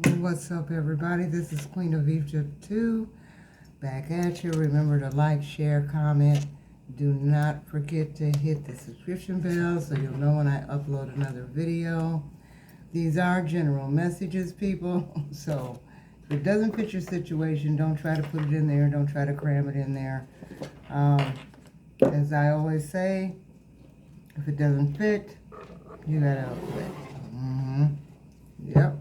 What's up, everybody? This is Queen of Egypt 2, back at you. Remember to like, share, comment. Do not forget to hit the subscription bell so you'll know when I upload another video. These are general messages, people. So if it doesn't fit your situation, don't try to put it in there. Don't try to cram it in there. As I always say, if it doesn't fit, you gotta quit. Yep.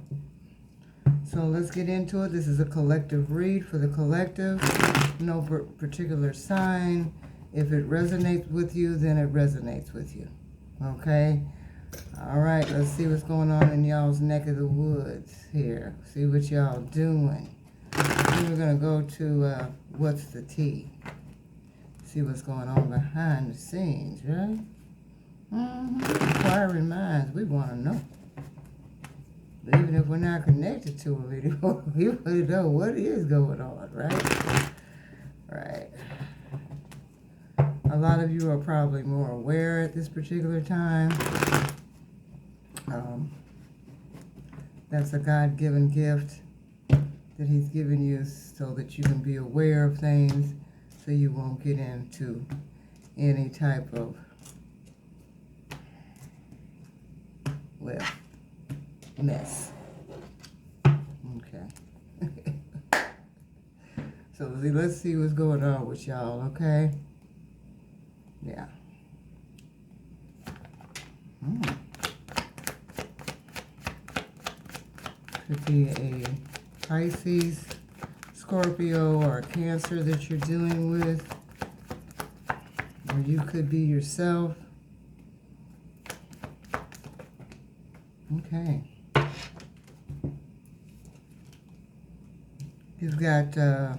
So let's get into it. This is a collective read for the collective. No particular sign. If it resonates with you, then it resonates with you. Okay? All right, let's see what's going on in y'all's neck of the woods here. See what y'all doing. Then we're going to go to what's the tea. See what's going on behind the scenes, right? Inquiring minds, we want to know. Even if we're not connected to a video, we want to know what is going on, right? Right. A lot of you are probably more aware at this particular time. That's a God-given gift that He's given you so that you can be aware of things so you won't get into any type of, well, mess. Okay. So let's see what's going on with y'all, okay? Yeah. Could be a Pisces, Scorpio, or Cancer that you're dealing with. Or you could be yourself. Okay. You've got the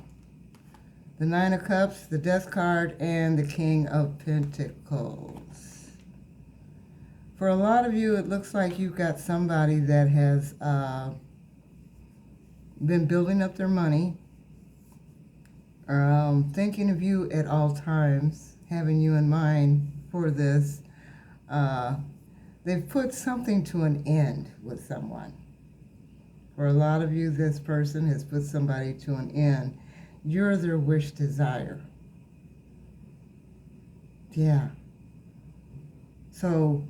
Nine of Cups, the Death card, and the King of Pentacles. For a lot of you, it looks like you've got somebody that has been building up their money, thinking of you at all times, having you in mind for this. They've put something to an end with someone. For a lot of you, this person has put somebody to an end. You're their wish desire. Yeah. So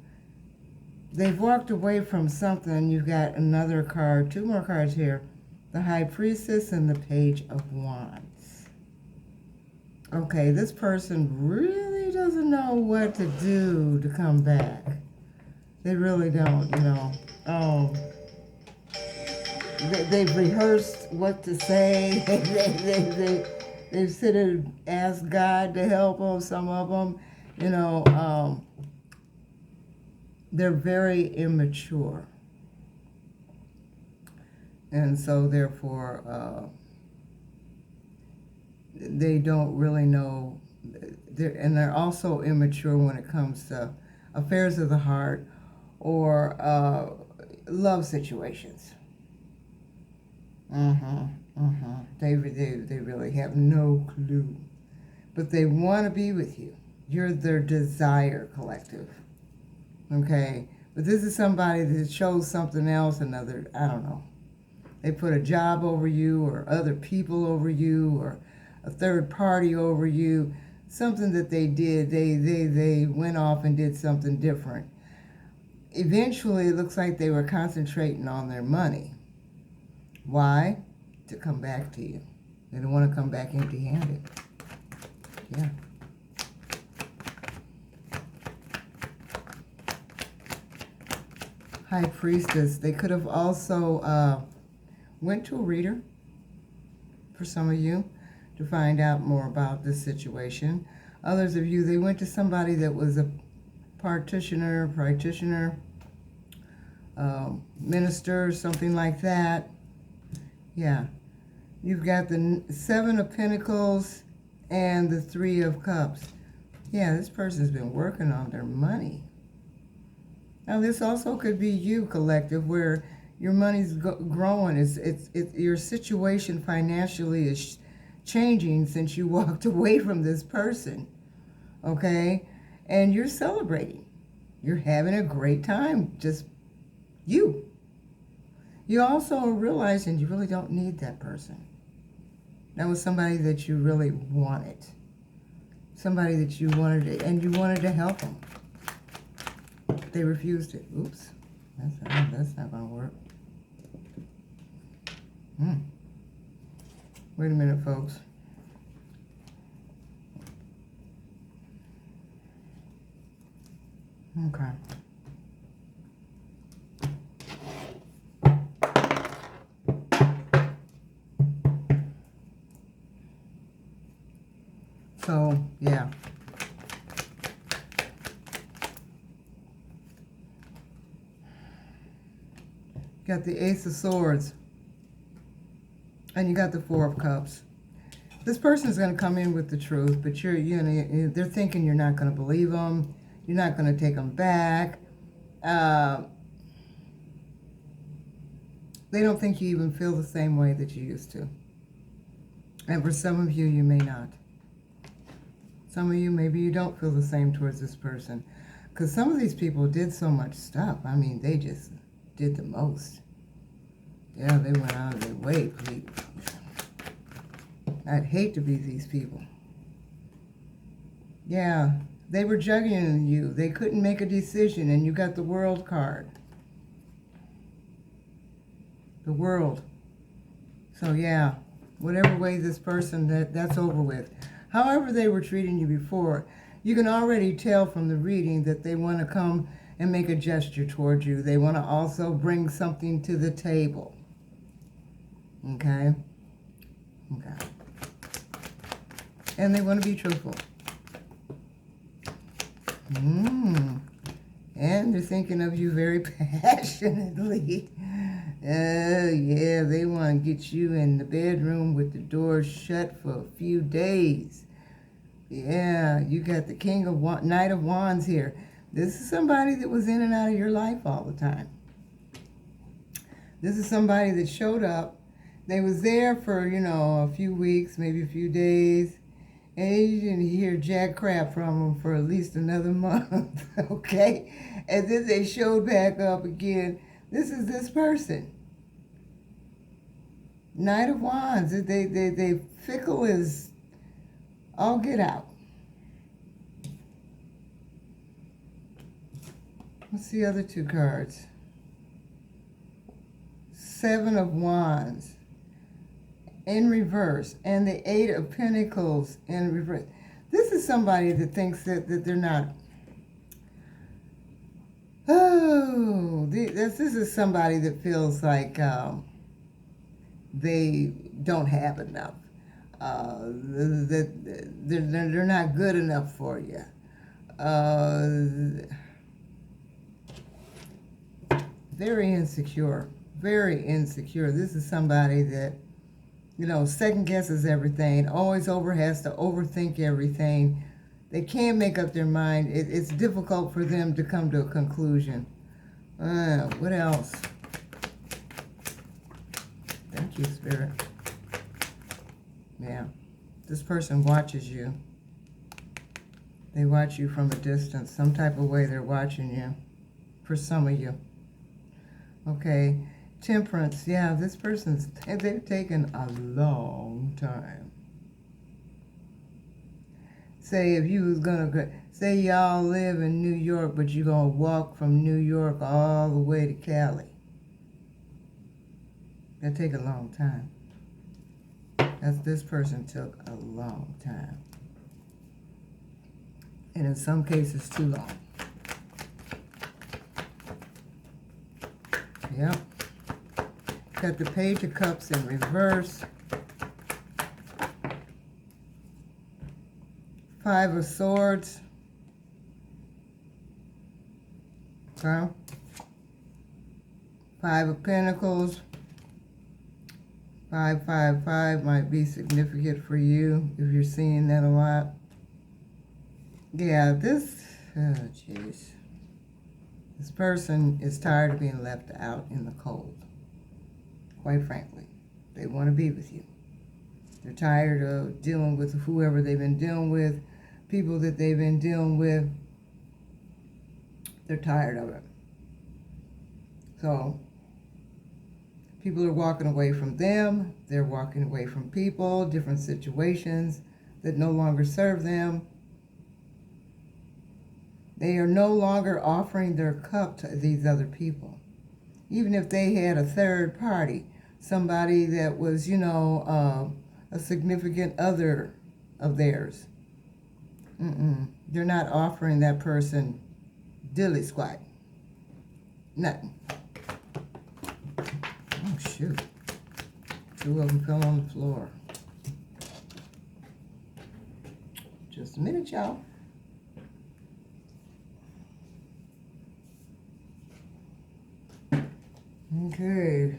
they've walked away from something. You've got another card, two more cards here. The High Priestess and the Page of Wands. Okay, this person really doesn't know what to do to come back. They really don't, you know. They've rehearsed what to say. They've sit and asked God to help them, some of them. You know, they're very immature. And so, therefore, they don't really know. They're also immature when it comes to affairs of the heart or love situations. They really have no clue. But they want to be with you. You're their desire collective. Okay? But this is somebody that shows something else, another, I don't know. They put a job over you or other people over you or a third party over you. Something that they did, they went off and did something different. Eventually, it looks like they were concentrating on their money. Why? To come back to you. They don't want to come back empty-handed. Yeah. High Priestess. They could have also went to a reader, for some of you, to find out more about this situation. Others of you, they went to somebody that was a practitioner, minister, something like that. Yeah. You've got the Seven of Pentacles and the Three of Cups. Yeah, this person's been working on their money. Now, this also could be you, collective, where your money's growing. Your situation financially is changing since you walked away from this person. Okay? And you're celebrating. You're having a great time. Just you. You also are realizing you really don't need that person. That was somebody that you really wanted. Somebody that you wanted to, and you wanted to help them. They refused it. Oops. That's not going to work. Wait a minute, folks. Okay. So, yeah. Got the Ace of Swords. And you got the Four of Cups. This person's going to come in with the truth, but they're thinking you're not going to believe them. You're not going to take them back. They don't think you even feel the same way that you used to. And for some of you, you may not. Some of you, maybe you don't feel the same towards this person. Because some of these people did so much stuff. I mean, they just did the most. Yeah, they went out of their way, please. I'd hate to be these people. Yeah, they were juggling you. They couldn't make a decision, and you got the World card. The World. So, yeah, whatever way this person, that's over with. However they were treating you before, you can already tell from the reading that they want to come and make a gesture towards you. They want to also bring something to the table. Okay? Okay. And they want to be truthful. And they're thinking of you very passionately. Yeah, they want to get you in the bedroom with the door shut for a few days. Yeah, you got the Knight of Wands here. This is somebody that was in and out of your life all the time. This is somebody that showed up. They was there for, a few weeks, maybe a few days. And you didn't hear jack crap from them for at least another month, okay? And then they showed back up again. This is this person. Knight of Wands. They fickle as all get out. What's the other two cards? Seven of Wands in reverse, and the Eight of Pentacles in reverse. This is somebody that thinks that they're not. This is somebody that feels like they don't have enough. That they're not good enough for you. Very insecure. Very insecure. This is somebody that, second guesses everything, always has to overthink everything. They can't make up their mind. It's difficult for them to come to a conclusion. What else? Thank you, Spirit. Yeah. This person watches you. They watch you from a distance. Some type of way they're watching you. For some of you. Okay. Temperance. Yeah, this person's, they've taken a long time. Say if you was going to, say y'all live in New York, but you're going to walk from New York all the way to Cali. That take a long time. This person took a long time. And in some cases, too long. Yep. Got the Page of Cups in reverse. Five of Swords. Okay. Five of Pentacles. 555 might be significant for you if you're seeing that a lot. Yeah, this person is tired of being left out in the cold. Quite frankly, they want to be with you. They're tired of dealing with whoever they've been dealing with, people that they've been dealing with. They're tired of it. So, People are walking away from them. They're walking away from people, different situations that no longer serve them. They are no longer offering their cup to these other people. Even if they had a third party, somebody that was, a significant other of theirs. They're not offering that person dilly squat. Nothing. Oh, shoot. Two of them fell on the floor. Just a minute, y'all. Okay.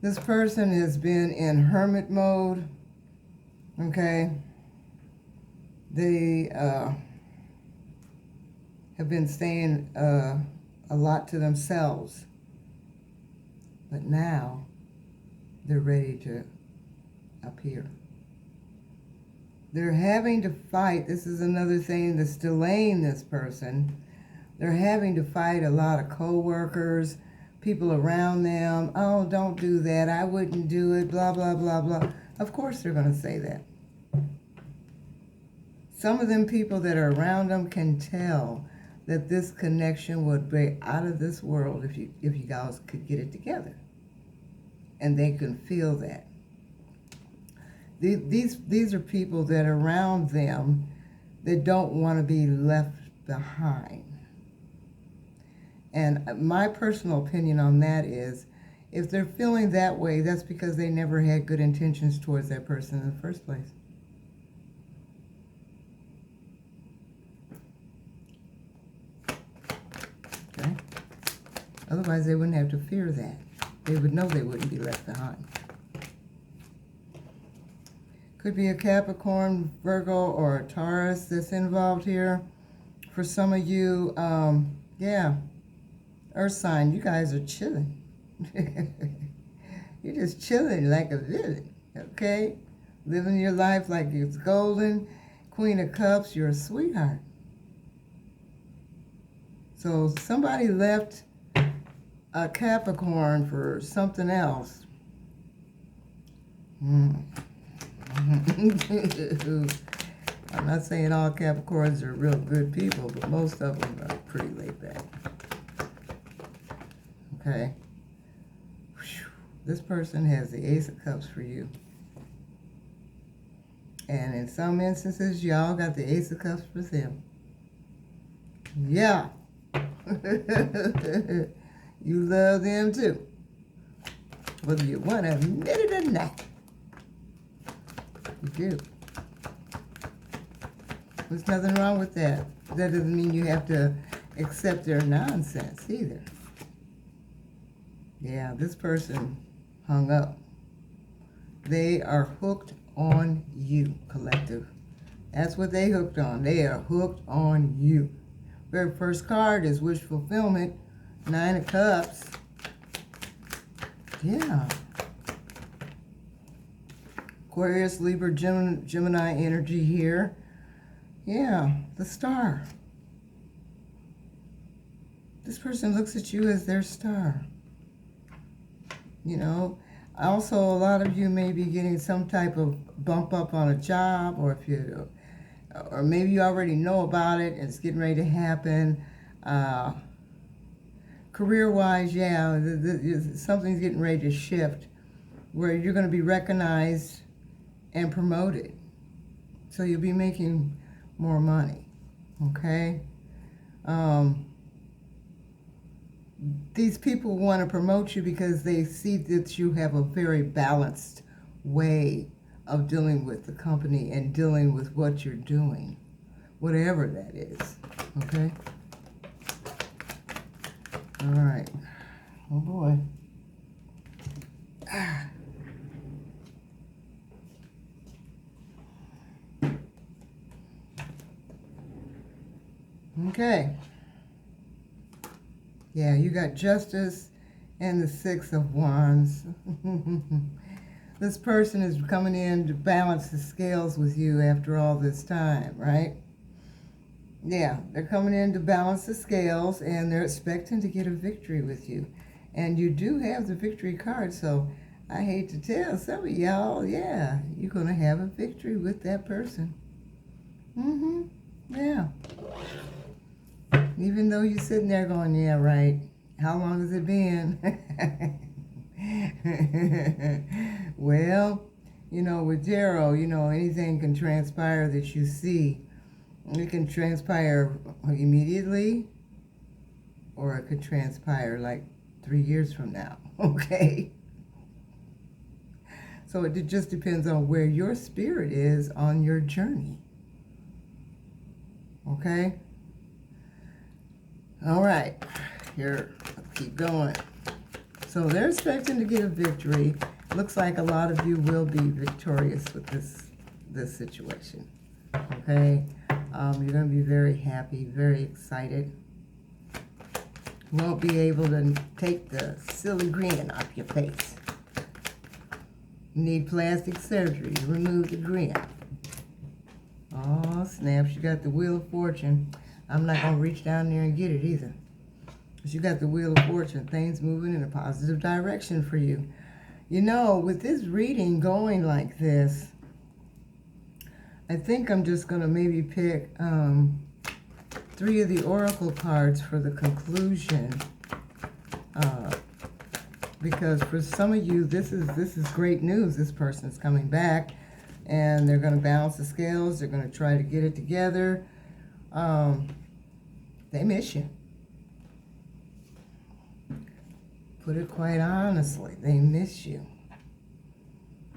This person has been in hermit mode. Okay. They have been staying a lot to themselves. But now they're ready to appear. They're having to fight. This is another thing that's delaying this person. They're having to fight a lot of co-workers, people around them. Oh, don't do that. I wouldn't do it, blah, blah, blah, blah. Of course they're going to say that. Some of them people that are around them can tell that this connection would be out of this world if you guys could get it together. And they can feel that. These are people that are around them that don't want to be left behind. And my personal opinion on that is, if they're feeling that way, that's because they never had good intentions towards that person in the first place. Okay? Otherwise, they wouldn't have to fear that. They would know they wouldn't be left behind. Could be a Capricorn, Virgo, or a Taurus that's involved here. For some of you, yeah, Earth sign, you guys are chilling. You're just chilling like a villain, okay? Living your life like it's golden. Queen of Cups, you're a sweetheart. So somebody left a Capricorn for something else. I'm not saying all Capricorns are real good people, but most of them are pretty laid back. Okay? This person has the Ace of Cups for you. And in some instances, y'all got the Ace of Cups for them. Yeah. You love them too. Whether you want to admit it or not. You do. There's nothing wrong with that. That doesn't mean you have to accept their nonsense either. Yeah, this person hung up. They are hooked on you, collective. That's what they hooked on. They are hooked on you. Very first card is wish fulfillment. 9 of Cups. Yeah. Aquarius, Libra, Gemini energy here. Yeah, the star. This person looks at you as their star. You know, also a lot of you may be getting some type of bump up on a job, or or maybe you already know about it and it's getting ready to happen. Career-wise, yeah, something's getting ready to shift where you're going to be recognized and promoted. So you'll be making more money, okay? These people want to promote you because they see that you have a very balanced way of dealing with the company and dealing with what you're doing, whatever that is, okay? All right. Oh, boy. Ah. Okay. Yeah, you got Justice and the 6 of Wands. This person is coming in to balance the scales with you after all this time, right? Yeah, they're coming in to balance the scales, and they're expecting to get a victory with you. And you do have the victory card, so I hate to tell some of y'all, yeah, you're going to have a victory with that person. Yeah. Even though you're sitting there going, yeah, right, how long has it been? Well, you know, with Darrow, you know, anything can transpire that you see. It can transpire immediately, or it could transpire like 3 years from now, okay? So it just depends on where your spirit is on your journey, okay? All right, here, let's keep going. So they're expecting to get a victory. Looks like a lot of you will be victorious with this situation, okay? You're going to be very happy, very excited. Won't be able to take the silly grin off your face. Need plastic surgery to remove the grin. Oh, snaps, you got the Wheel of Fortune. I'm not going to reach down there and get it either. But you got the Wheel of Fortune, things moving in a positive direction for you. You know, with this reading going like this, I think I'm just going to maybe pick 3 of the Oracle cards for the conclusion. Because for some of you, this is great news. This person's coming back, and they're going to balance the scales. They're going to try to get it together. They miss you. Put it quite honestly, they miss you.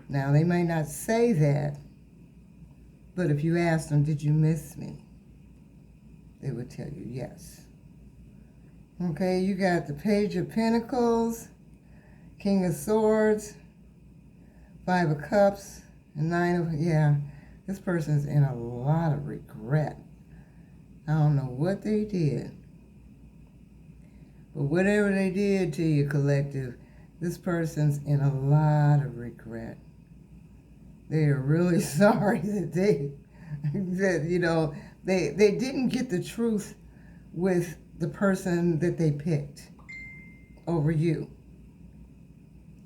Now, they might not say that, but if you ask them, did you miss me? They would tell you yes. Okay, you got the Page of Pentacles, King of Swords, 5 of Cups, and 9 of, yeah, this person's in a lot of regret. I don't know what they did. But whatever they did to you, collective, this person's in a lot of regret. They are really sorry that they didn't get the truth with the person that they picked over you.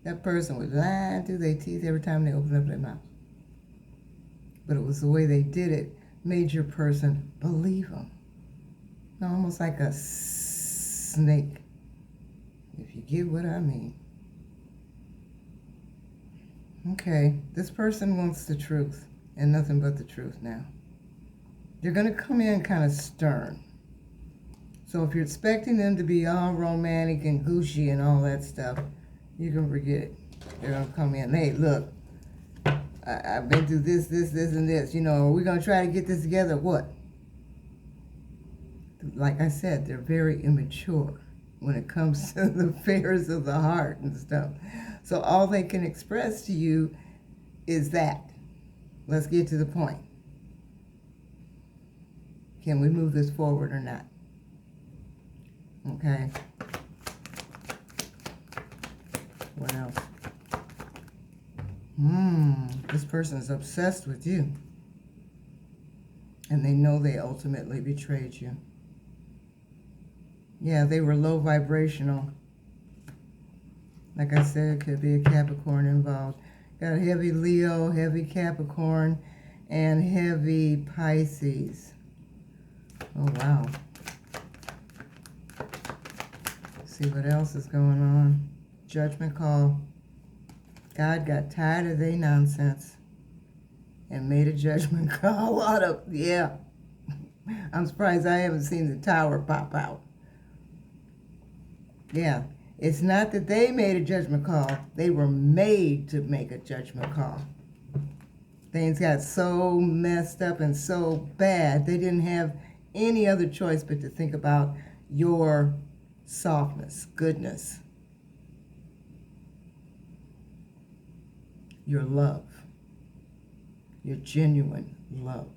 That person was lying through their teeth every time they opened up their mouth. But it was the way they did it made your person believe them. Almost like a snake, if you get what I mean. Okay, this person wants the truth and nothing but the truth now. They're going to come in kind of stern. So if you're expecting them to be all romantic and gushy and all that stuff, you can forget it. They're going to come in, hey, look, I've been through this, and this. You know, are we going to try to get this together? What? Like I said, they're very immature when it comes to the affairs of the heart and stuff. So all they can express to you is that. Let's get to the point. Can we move this forward or not? Okay. What else? This person is obsessed with you. And they know they ultimately betrayed you. Yeah, they were low vibrational. Like I said, it could be a Capricorn involved. Got heavy Leo, heavy Capricorn, and heavy Pisces. Oh, wow. See what else is going on. Judgment call. God got tired of their nonsense and made a judgment call out of, yeah. I'm surprised I haven't seen the tower pop out. Yeah, it's not that they made a judgment call. They were made to make a judgment call. Things got so messed up and so bad, they didn't have any other choice but to think about your softness, goodness, your love, your genuine love.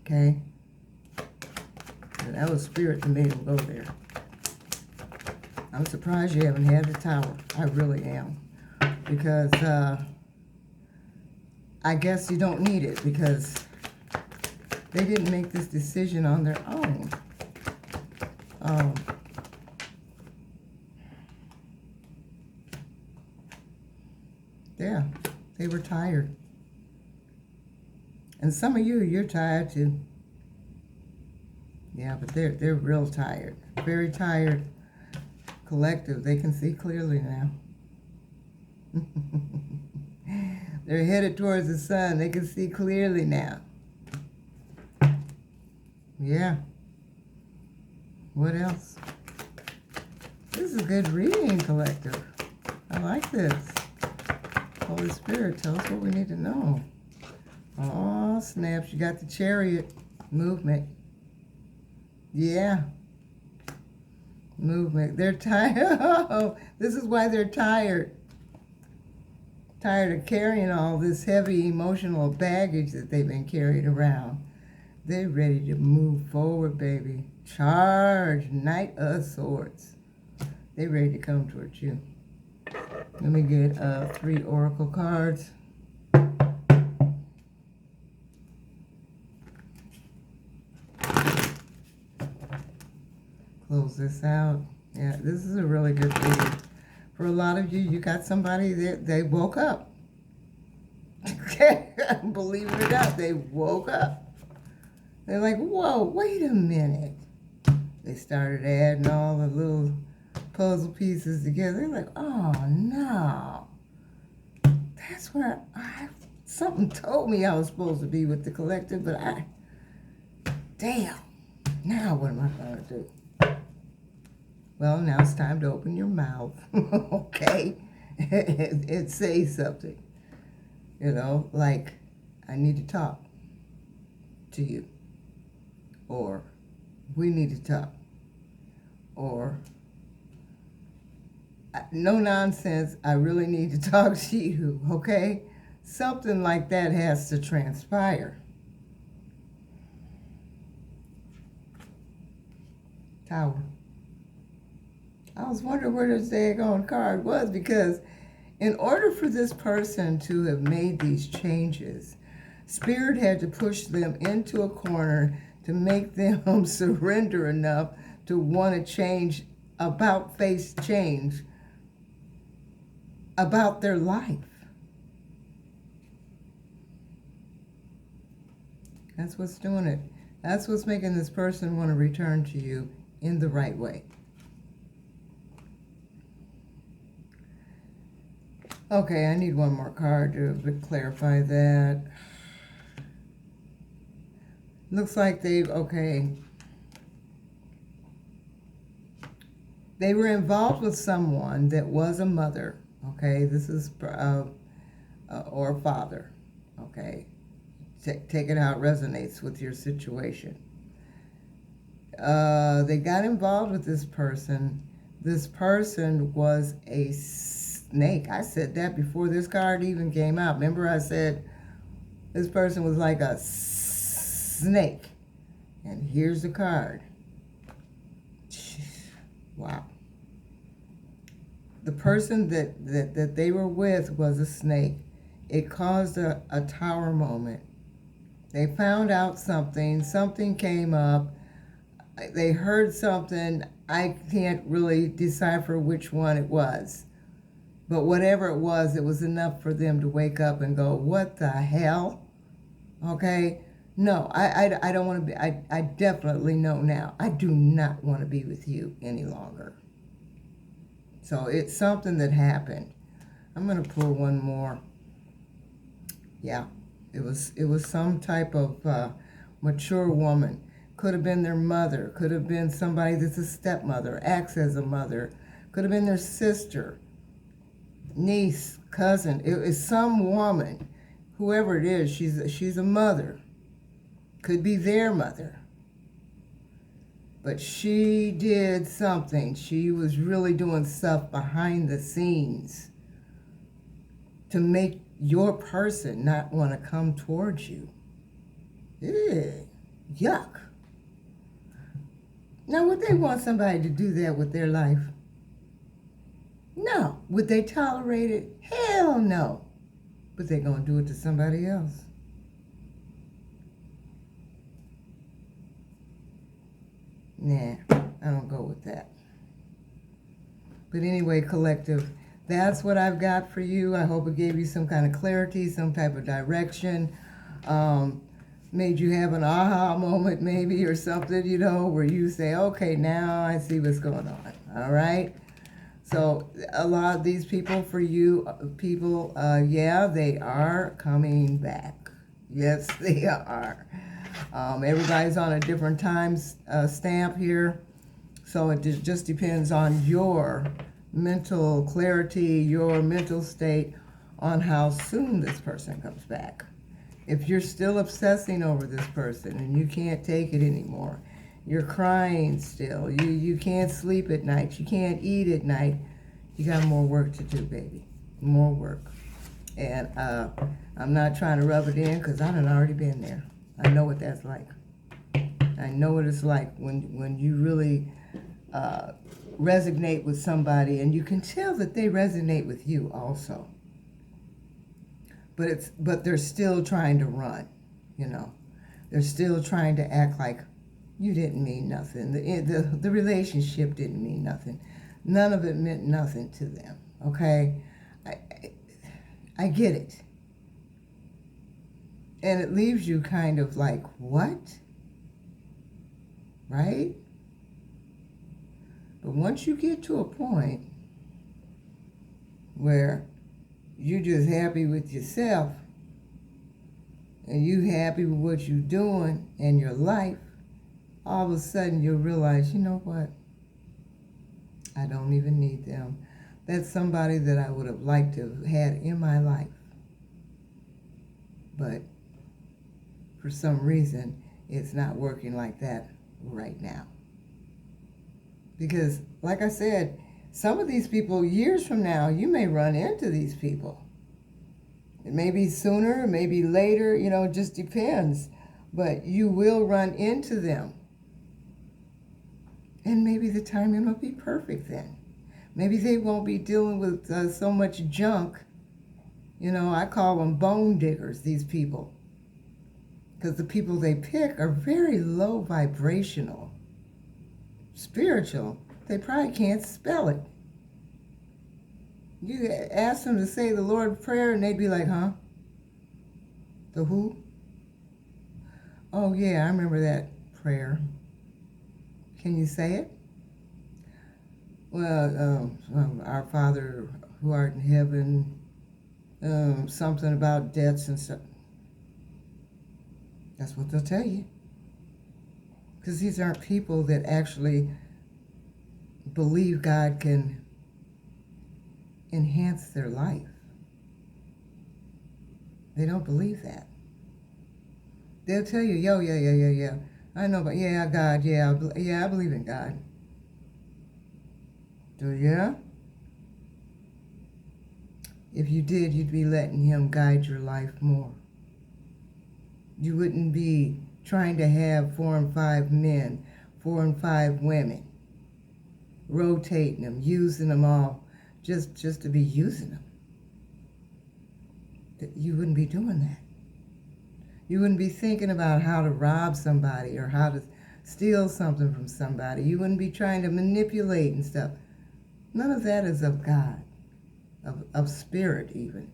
Okay? And that was spirit that made him go there. I'm surprised you haven't had the tower. I really am. Because I guess you don't need it because they didn't make this decision on their own. Yeah, they were tired. And some of you, you're tired too. Yeah, but they're real tired. Very tired. Collective, they can see clearly now. They're headed towards the sun. They can see clearly now. Yeah. What else? This is a good reading, Collective. I like this. Holy Spirit, tell us what we need to know. Oh, snaps. You got the Chariot movement. Yeah. Movement. They're tired. Oh, this is why they're tired. Tired of carrying all this heavy emotional baggage that they've been carried around. They're ready to move forward, baby. Charge, Knight of Swords. They're ready to come towards you. Let me get 3 oracle cards. Close this out. Yeah, this is a really good reading. For a lot of you, you got somebody that they woke up. Believe it or not, they woke up. They're like, whoa, wait a minute. They started adding all the little puzzle pieces together. They're like, oh, no. That's where something told me I was supposed to be with the Collective, but damn, now what am I going to do? Well, now it's time to open your mouth, okay, and say something. You know, like, I need to talk to you. Or, we need to talk. Or, no nonsense, I really need to talk to you, okay? Something like that has to transpire. Tower. I was wondering where this daggone card was, because in order for this person to have made these changes, Spirit had to push them into a corner to make them surrender enough to want to change, about-face change about their life. That's what's doing it. That's what's making this person want to return to you in the right way. Okay, I need one more card to clarify that. Looks like they were involved with someone that was a mother, okay? This is, or a father, okay? Take it how it resonates with your situation. They got involved with this person. This person was a snake. I said that before this card even came out. Remember I said this person was like a snake. And here's the card. Wow. The person that they were with was a snake. It caused a tower moment. They found out something came up. They heard something. I can't really decipher which one it was. But whatever it was enough for them to wake up and go, what the hell? Okay? No, I don't want to be, I definitely know now. I do not want to be with you any longer. So it's something that happened. I'm going to pull one more. Yeah, it was some type of mature woman. Could have been their mother. Could have been somebody that's a stepmother, acts as a mother. Could have been their sister, niece, cousin. It is some woman. Whoever it is, she's a mother. Could be their mother. But she did something. She was really doing stuff behind the scenes to make your person not want to come towards you. Ew, yuck. Now, would they want somebody to do that with their life? No. Would they tolerate it? Hell no. But they're going to do it to somebody else. Nah, I don't go with that. But anyway, Collective, That's what I've got for you. I hope it gave you some kind of clarity, some type of direction. Made you have an aha moment maybe or something, where you say, okay, now I see what's going on. All right? So a lot of these people, for you people, yeah, they are coming back. Yes, they are. Everybody's on a different time stamp here. So it just depends on your mental clarity, your mental state on how soon this person comes back. If you're still obsessing over this person and you can't take it anymore, you're crying still, you can't sleep at night, you can't eat at night, you got more work to do, baby. More work. And I'm not trying to rub it in because I done already been there. I know what that's like. I know what it's like when you really resonate with somebody, and you can tell that they resonate with you also. But they're still trying to run, They're still trying to act like you didn't mean nothing. The relationship didn't mean nothing. None of it meant nothing to them, okay? I get it. And it leaves you kind of like, what? Right? But once you get to a point where you're just happy with yourself and you happy with what you're doing in your life, all of a sudden you'll realize, you know what? I don't even need them. That's somebody that I would have liked to have had in my life. But for some reason, it's not working like that right now. Because, like I said, some of these people, years from now, you may run into these people. It may be sooner, maybe later, it just depends. But you will run into them. And maybe the timing will be perfect then. Maybe they won't be dealing with so much junk. I call them bone diggers, these people. Because the people they pick are very low vibrational. Spiritual. They probably can't spell it. You ask them to say the Lord's Prayer and they'd be like, huh? The who? Oh yeah, I remember that prayer. Can you say it? Well, our Father who art in heaven, something about debts and stuff. That's what they'll tell you. Because these aren't people that actually believe God can enhance their life. They don't believe that. They'll tell you, yeah. I know, but yeah, God, I believe in God. Do you? If you did, you'd be letting Him guide your life more. You wouldn't be trying to have 4 and 5 men, 4 and 5 women, rotating them, using them all, just to be using them. You wouldn't be doing that. You wouldn't be thinking about how to rob somebody or how to steal something from somebody. You wouldn't be trying to manipulate and stuff. None of that is of God, of spirit even.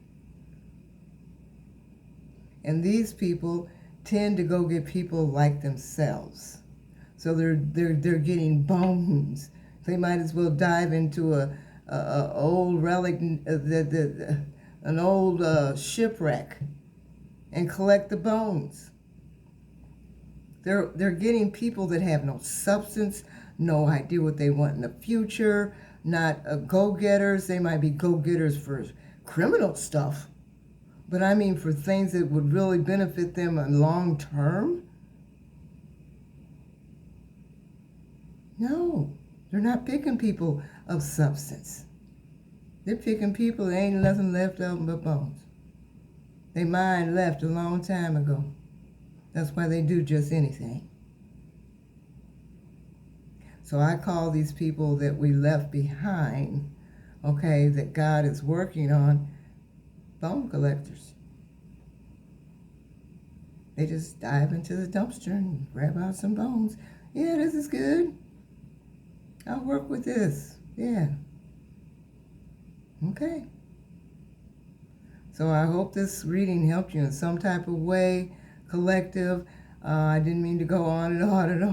And these people tend to go get people like themselves. So they're getting bones. They might as well dive into a old relic, an old shipwreck, and collect the bones. They're getting people that have no substance, no idea what they want in the future, not go-getters. They might be go-getters for criminal stuff, but I mean for things that would really benefit them in long term. No, they're not picking people of substance. They're picking people that ain't nothing left of them but bones. Their mind left a long time ago. That's why they do just anything. So I call these people that we left behind, okay, that God is working on, bone collectors. They just dive into the dumpster and grab out some bones. Yeah, this is good. I'll work with this. Yeah. Okay. So I hope this reading helped you in some type of way, collective. I didn't mean to go on and on and on.